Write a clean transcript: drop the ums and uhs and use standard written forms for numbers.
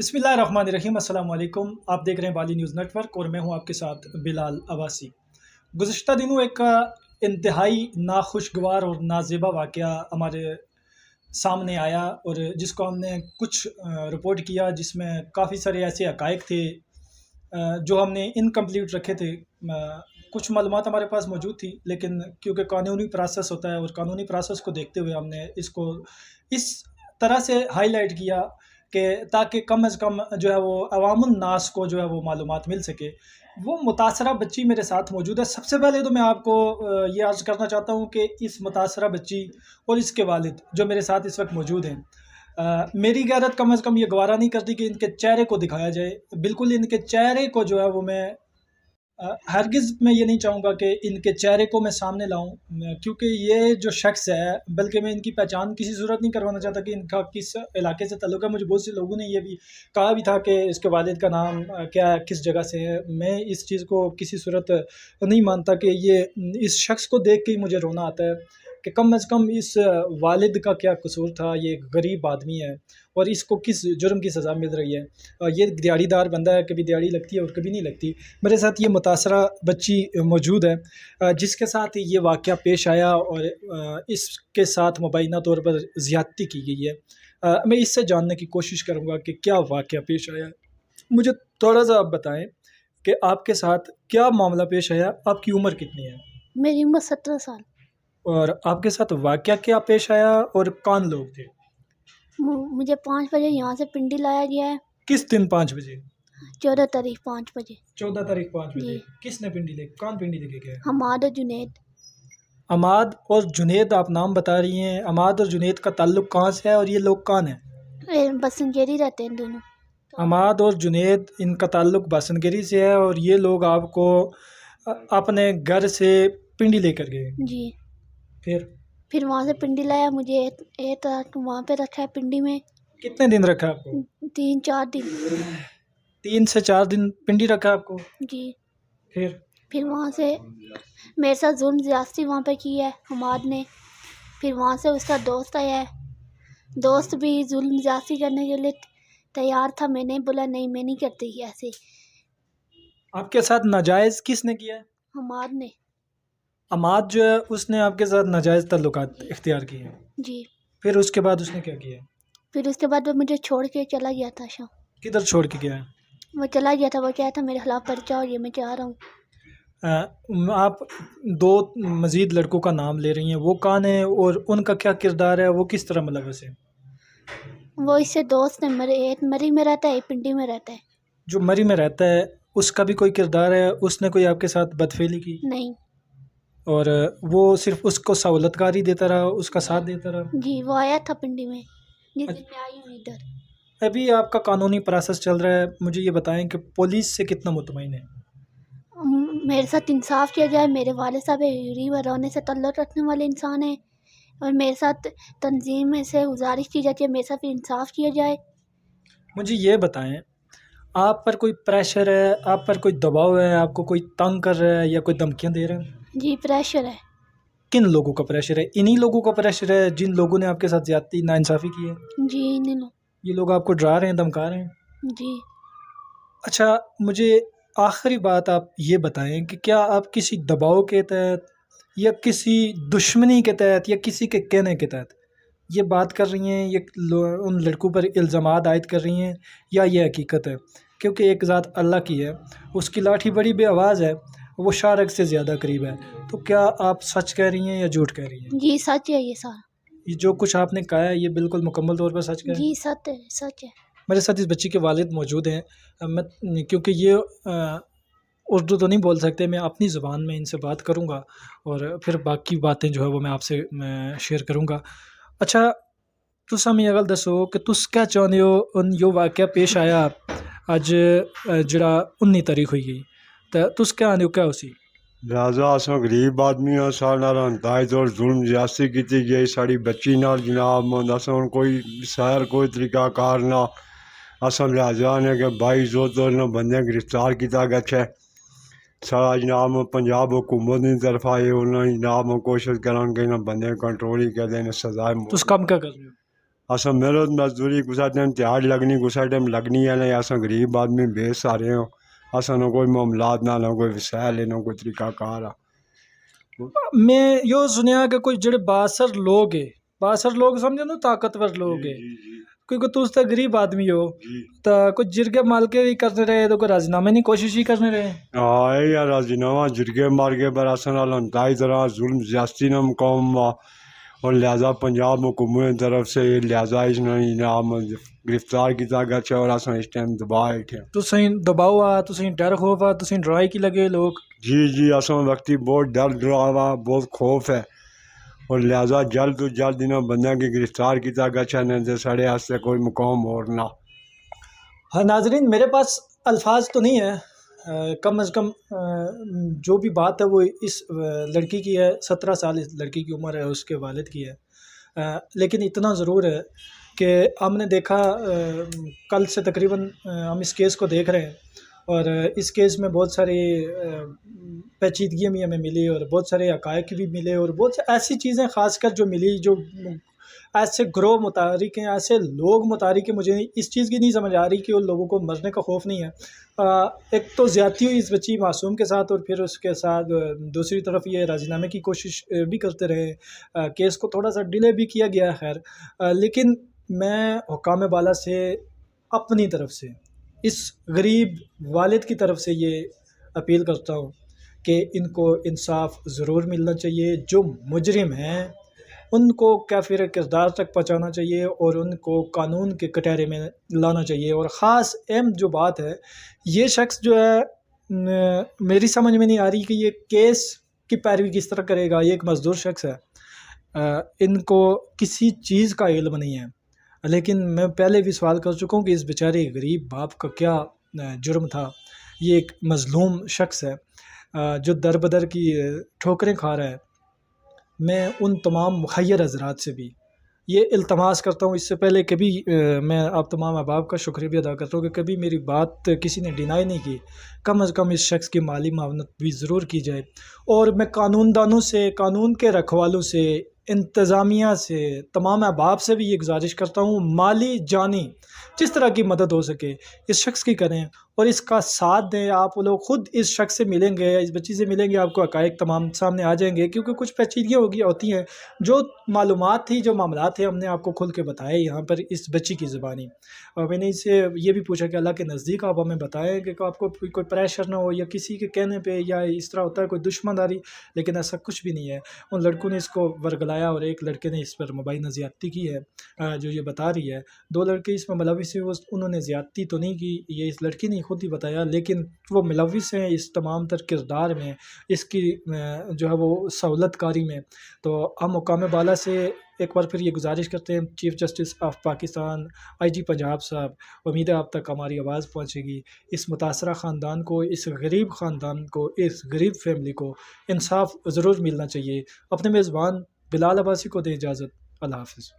بسم اللہ الرحمن الرحیم۔ السلام علیکم، آپ دیکھ رہے ہیں بالی نیوز نیٹ ورک اور میں ہوں آپ کے ساتھ بلال عباسی۔ گزشتہ دنوں ایک انتہائی ناخوشگوار اور نازیبا واقعہ ہمارے سامنے آیا اور جس کو ہم نے کچھ رپورٹ کیا، جس میں کافی سارے ایسے حقائق تھے جو ہم نے انکمپلیٹ رکھے تھے۔ کچھ معلومات ہمارے پاس موجود تھی، لیکن کیونکہ قانونی پروسیس ہوتا ہے اور قانونی پروسیس کو دیکھتے ہوئے ہم نے اس کو اس طرح سے ہائی لائٹ کیا کہ تاکہ کم از کم جو ہے وہ عوام الناس کو جو ہے وہ معلومات مل سکے۔ وہ متاثرہ بچی میرے ساتھ موجود ہے۔ سب سے پہلے تو میں آپ کو یہ عرض کرنا چاہتا ہوں کہ اس متاثرہ بچی اور اس کے والد جو میرے ساتھ اس وقت موجود ہیں، میری غیرت کم از کم یہ گوارا نہیں کرتی کہ ان کے چہرے کو دکھایا جائے۔ بالکل ان کے چہرے کو جو ہے وہ میں ہرگز میں یہ نہیں چاہوں گا کہ ان کے چہرے کو میں سامنے لاؤں، کیونکہ یہ جو شخص ہے، بلکہ میں ان کی پہچان کسی صورت نہیں کروانا چاہتا کہ ان کا کس علاقے سے تعلق ہے۔ مجھے بہت سے لوگوں نے یہ بھی کہا بھی تھا کہ اس کے والد کا نام کیا ہے، کس جگہ سے ہے۔ میں اس چیز کو کسی صورت نہیں مانتا کہ یہ اس شخص کو دیکھ کے ہی مجھے رونا آتا ہے کہ کم از کم اس والد کا کیا قصور تھا۔ یہ ایک غریب آدمی ہے اور اس کو کس جرم کی سزا مل رہی ہے۔ یہ دیہڑی دار بندہ ہے، کبھی دیہڑی لگتی ہے اور کبھی نہیں لگتی۔ میرے ساتھ یہ متاثرہ بچی موجود ہے جس کے ساتھ یہ واقعہ پیش آیا اور اس کے ساتھ مبینہ طور پر زیادتی کی گئی ہے۔ میں اس سے جاننے کی کوشش کروں گا کہ کیا واقعہ پیش آیا ہے۔ مجھے تھوڑا سا آپ بتائیں کہ آپ کے ساتھ کیا معاملہ پیش آیا۔ آپ کی عمر کتنی ہے؟ میری عمر 17 سال۔ اور آپ کے ساتھ واقعہ کیا پیش آیا اور کون لوگ تھے؟ مجھے 5 بجے یہاں سے پنڈی لایا گیا ہے۔ کس دن 5 بجے؟ 14 تاریخ 5 بجے۔ 14 تاریخ 5 بجے۔ جی۔ کس نے پنڈی لے کون پنڈی لے کے گیا؟ حماد اور جنید۔ عماد اور جنید آپ نام بتا رہی ہیں۔ عماد اور جنید کا تعلق کہاں سے ہے اور یہ لوگ کون ہیں؟ بسنجیری رہتے ہیں دونوں۔ عماد اور جنید ان کا تعلق باسنگری سے ہے اور یہ لوگ آپ کو اپنے گھر سے پنڈی لے کر گئے۔ جی۔ پھر وہاں سے پنڈی لایا، مجھے ایک رات وہاں پہ رکھا ہے پنڈی میں۔ کتنے دن رکھا آپ کو؟ 3-4 دن۔ 3 سے 4 دن پنڈی رکھا آپ کو؟ جی۔ پھر وہاں سے میرے ساتھ ظلم زیادتی وہاں پہ کی ہے حماد نے۔ پھر وہاں سے اس کا دوست آیا ہے، دوست بھی ظلم زیادتی کرنے کے لیے تیار تھا۔ میں نے بولا نہیں، میں نہیں کرتی ایسے۔ آپ کے ساتھ ناجائز کس نے کیا ہے؟ حماد نے۔ عماد جو ہے اس نے آپ کے ساتھ ناجائز تعلقات اختیار کیے ہیں؟ جی۔ پھر اس کے بعد اس نے کیا کیا؟ پھر اس کے بعد وہ مجھے چھوڑ کے چلا گیا تھا شام۔ کدھر چھوڑ کے گیا ہے؟ وہ چلا گیا تھا، وہ کہا تھا میرے خلاف پرچہ اور یہ میں چاہ رہا ہوں۔ آپ 2 مزید لڑکوں کا نام لے رہی ہیں، وہ کون ہیں اور ان کا کیا کردار ہے؟ وہ کس طرح ملوث ہے؟ وہ اس سے دوست ہے، ایک مری میں رہتا ہے، ایک پنڈی میں رہتا ہے۔ جو مری میں رہتا ہے اس کا بھی کوئی کردار ہے؟ اس نے کوئی آپ کے ساتھ بدفعلی کی؟ نہیں۔ اور وہ صرف اس کو سہولت کاری دیتا رہا، اس کا ساتھ دیتا رہا؟ جی، وہ آیا تھا پنڈی میں جس دن میں آئی ہوں ادھر۔ ابھی آپ کا قانونی پروسیس چل رہا ہے، مجھے یہ بتائیں کہ پولیس سے کتنا مطمئن ہے؟ میرے ساتھ انصاف کیا جائے۔ میرے والد صاحب غریب اور رونے سے تعلق رکھنے والے انسان ہیں اور میرے ساتھ تنظیم سے گزارش کی جاتی ہے میرے ساتھ انصاف کیا جائے۔ مجھے یہ بتائیں، آپ پر کوئی پریشر ہے، آپ پر کوئی دباؤ ہے، آپ کو کوئی تنگ کر رہا ہے یا کوئی دھمکیاں دے رہا ہے؟ جی، پریشر ہے۔ کن لوگوں کا پریشر ہے؟ انہی لوگوں کا پریشر ہے جن لوگوں نے آپ کے ساتھ زیادتی ناانصافی کی ہے؟ جی، یہ لوگ آپ کو ڈرا رہے ہیں، دھمکا رہے ہیں؟ جی۔ اچھا، مجھے آخری بات آپ یہ بتائیں کہ کیا آپ کسی دباؤ کے تحت یا کسی دشمنی کے تحت یا کسی کے کہنے کے تحت یہ بات کر رہی ہیں، یہ ان لڑکوں پر الزامات عائد کر رہی ہیں، یا یہ حقیقت ہے؟ کیونکہ ایک ذات اللہ کی ہے، اس کی لاٹھی بڑی بے آواز ہے، وہ شارک سے زیادہ قریب ہے۔ تو کیا آپ سچ کہہ رہی ہیں یا جھوٹ کہہ رہی ہیں؟ جی، سچ ہے یہ سارا۔ یہ جو کچھ آپ نے کہا ہے یہ بالکل مکمل طور پر سچ کہہ رہی ہیں؟ جی، سچ ہے، سچ ہے۔ میرے ساتھ اس بچی کے والد موجود ہیں۔ میں کیونکہ یہ اردو تو نہیں بول سکتے، میں اپنی زبان میں ان سے بات کروں گا اور پھر باقی باتیں جو ہے وہ میں آپ سے شیئر کروں گا۔ اچھا، تس ہمیں یہ گل دسو کہ تس کیا چاہتے ہو ان جو واقعہ پیش آیا اج جڑا 19 تاریخ ہوئی گئی، تو تس کیا آنے ہو کیا اسی؟ لہٰذا اساں غریب آدمی ہاں، سارے نال انتہائی اور ظلم زیادتی کی گئی ساری بچی نال جناب۔ اساں ہن کوئی سیر کوئی طریقہ کار نہ اساں لہٰذا نے کہ 22 بندے گرفتار کیتا گیا ہے۔ سارا جناب پنجاب حکومت کی طرف انہوں نے جناب کوشش کران کہ انہاں بندے کنٹرول ہی کر دیں سزائے۔ تس کم کیا کر رہے ہو؟ اساں محنت مزدوری کسا ٹائم تہاڑ لگنی کسا ٹائم لگنی ہے نہیں اساں غریب آدمی بے سارے ہوں اساں نہ کوئی معاملات نہ کوئی وسائل ہے نہ کوئی طریقہ کار ہے میں یہ سنیا کہ کوئی جڑے باثر لوگ ہے باثر لوگ سمجھو نا طاقتور لوگ ہے کیونکہ تو اس غریب آدمی ہو تو کچھ جرگے مال کے بھی کرنے رہے تو کوئی راضینامے نہیں کوشش ہی کرنے رہے ہاں یار راضینامہ جرگے مار کے پر اساں نال انتہائی طرح ظلم زیادتی نہ مقام اور لہذا پنجاب حکومت کی طرف سے لہذا اس نے نام گرفتار کیتا گیا اور اساں اس ٹائم دبا بیٹھے تو صحیح دباؤ آ تو صحیح ڈر خوف آ تو صحیح ڈرائی کی لگے لوگ جی اساں وقتی بہت ڈر ڈراوا بہت خوف ہے اور لہذا جلد تو جلد انہاں بندیاں کی گرفتار کیتا گیا نہیں تے ساڑے واسطے کوئی مقام اور نہ ہاں ناظرین میرے پاس الفاظ تو نہیں ہے کم از کم جو بھی بات ہے وہ اس لڑکی کی ہے 17 سال اس لڑکی کی عمر ہے اس کے والد کی ہے لیکن اتنا ضرور ہے کہ ہم نے دیکھا کل سے تقریباً ہم اس کیس کو دیکھ رہے ہیں اور اس کیس میں بہت ساری پیچیدگیاں بھی ہمیں ملی اور بہت سارے حقائق بھی ملے اور بہت سے ایسی چیزیں خاص کر جو ملی جو ایسے گروہ متحرک ہیں ایسے لوگ متحرک ہیں مجھے اس چیز کی نہیں سمجھ آ رہی کہ ان لوگوں کو مرنے کا خوف نہیں ہے ایک تو زیادتی ہوئی اس بچی معصوم کے ساتھ اور پھر اس کے ساتھ دوسری طرف یہ راضینامے کی کوشش بھی کرتے رہے کیس کو تھوڑا سا ڈیلے بھی کیا گیا خیر لیکن میں حکام بالا سے اپنی طرف سے اس غریب والد کی طرف سے یہ اپیل کرتا ہوں کہ ان کو انصاف ضرور ملنا چاہیے جو مجرم ہیں ان کو کافر کردار تک پہنچانا چاہیے اور ان کو قانون کے کٹہرے میں لانا چاہیے اور خاص اہم جو بات ہے یہ شخص جو ہے میری سمجھ میں نہیں آ رہی کہ یہ کیس کی پیروی کس طرح کرے گا یہ ایک مزدور شخص ہے ان کو کسی چیز کا علم نہیں ہے لیکن میں پہلے بھی سوال کر چکا ہوں کہ اس بیچارے غریب باپ کا کیا جرم تھا یہ ایک مظلوم شخص ہے جو در بدر کی ٹھوکریں کھا رہا ہے میں ان تمام مخیر حضرات سے بھی یہ التماس کرتا ہوں اس سے پہلے کبھی میں آپ تمام احباب کا شکریہ بھی ادا کرتا ہوں کہ کبھی میری بات کسی نے ڈینائی نہیں کی کم از کم اس شخص کی مالی معاونت بھی ضرور کی جائے اور میں قانون دانوں سے قانون کے رکھوالوں سے انتظامیہ سے تمام احباب سے بھی یہ گزارش کرتا ہوں مالی جانی جس طرح کی مدد ہو سکے اس شخص کی کریں اور اس کا ساتھ دیں آپ لوگ خود اس شخص سے ملیں گے اس بچی سے ملیں گے آپ کو حقائق تمام سامنے آ جائیں گے کیونکہ کچھ پیچیدگیاں ہوتی ہیں جو معلومات تھی جو معاملات تھے ہم نے آپ کو کھل کے بتائے یہاں پر اس بچی کی زبانی اور میں نے اس سے یہ بھی پوچھا کہ اللہ کے نزدیک آپ ہمیں بتائیں کہ آپ کو کوئی پریشر نہ ہو یا کسی کے کہنے پہ یا اس طرح ہوتا ہے کوئی دشمن داری لیکن ایسا کچھ بھی نہیں ہے ان لڑکوں نے اس کو ورگلایا اور ایک لڑکے نے اس پر مبینہ زیادتی کی ہے جو یہ بتا رہی ہے 2 لڑکے اس میں ملوث ہوئے انہوں نے زیادتی تو نہیں کی یہ اس لڑکی نے خود ہی بتایا لیکن وہ ملوث ہیں اس تمام تر کردار میں اس کی جو ہے وہ سہولت کاری میں تو ہم حکام بالا سے ایک بار پھر یہ گزارش کرتے ہیں chief justice of Pakistan IG Punjab صاحب امید ہے آپ تک ہماری آواز پہنچے گی اس متاثرہ خاندان کو اس غریب خاندان کو اس غریب فیملی کو انصاف ضرور ملنا چاہیے اپنے میزبان بلال عباسی کو دیں اجازت اللہ حافظ